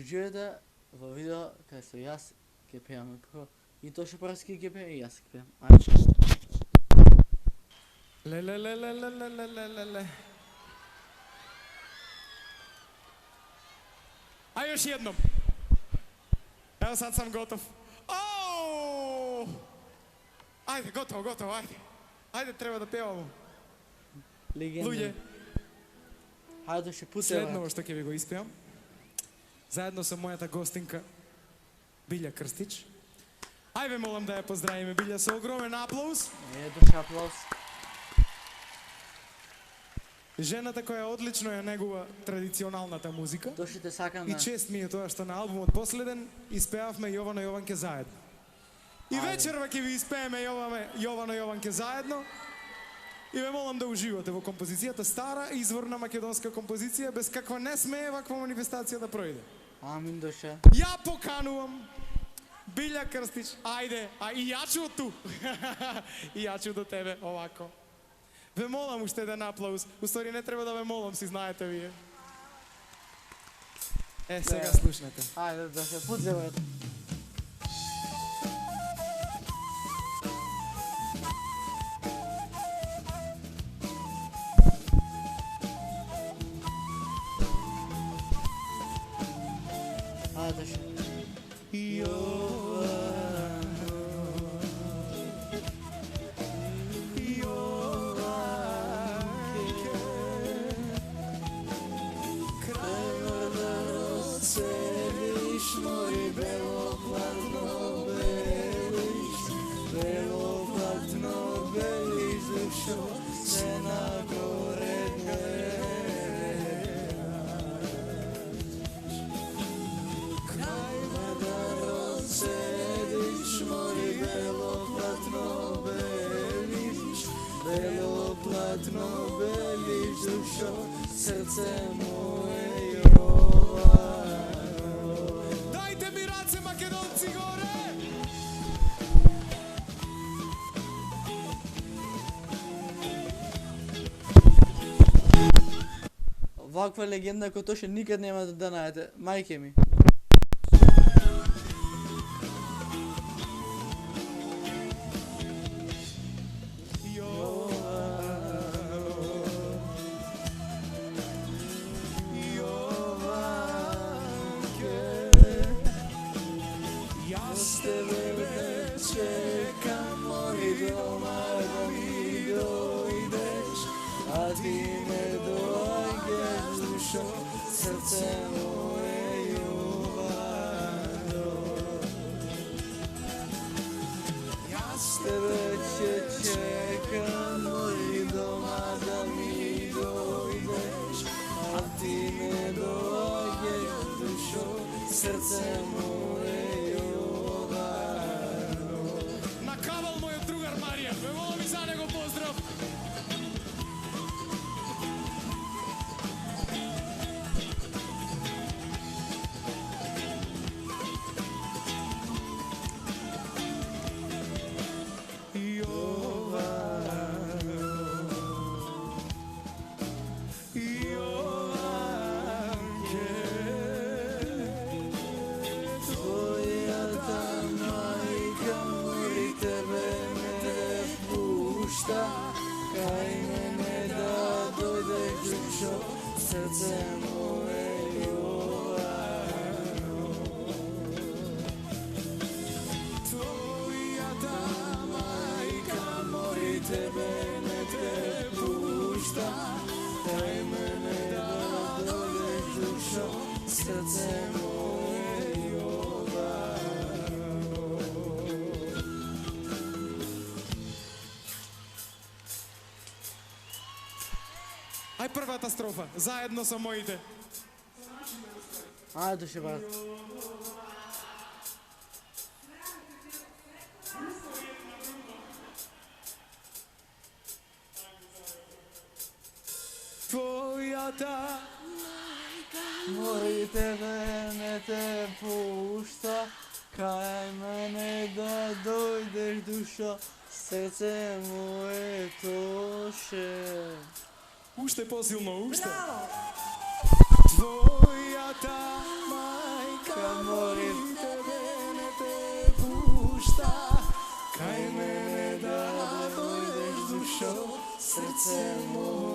Uživajte во видео къде са аз ќе пејам и Тоша Парски ќе пее и аз ќе пејам. Ајде често. Ле. А još jednom. Evo sad sam gotov. Ajde, gotovo, ajde. Ajde, treba da pevamo. Легенда. Луѓе, Ајде ще путева. следново што ќе ви го испеам, заедно со мојата гостинка Билја Крстич. Ајде, молам да ја поздравиме Билја со огромен аплауз. Душа аплауз. Жената која одлично ја негува традиционалната музика. Дошите сакам И на... чест ми е тоа што на албумот последен испеавме Јовано Јованке заедно. И вечерва ќе ви испееме Јовано Јованке заедно. И ве молам да уживате во композицијата, стара изворна македонска композиција, без каква не смее ваква манифестација да пројде. Амин душа. Ја поканувам Билја Крстич, ајде, а и јачу од ту. И јачу до тебе, овако. Ве молам уште еден аплауз. Устори не треба да ве молам, си знаете вие. Сега слушнете. Ајде душа, путева. Ајде душа. Срце моје Јовано. Дајте ми раце, македонци, горе! Ваква легенда кој Тоша никад нема да најдете. Мајке ми. Čekam moj doma da mi dojdeš, a ti ne dođeš dušo, srce moje Jovano. Ja s tebe čekam moj doma da mi dojdeš, a ti ne dođeš dušo, srce moje. Кај мене да дојдеш душо, срце моје Јовано. Твојата мајка моли тебе не те пушта, кај мене да дојдеш душо, срце моје Јовано. Ај првата строфа, заедно со моите. Ајде душа брат. Твојата Моли тебе не те пушта, кај мене да дојдеш душо, срце моје Тоше. Уште посилно, уште. Браво! Твојата мајка молим, тебе не те пушта, кај мене да дојдеш душо, срце моје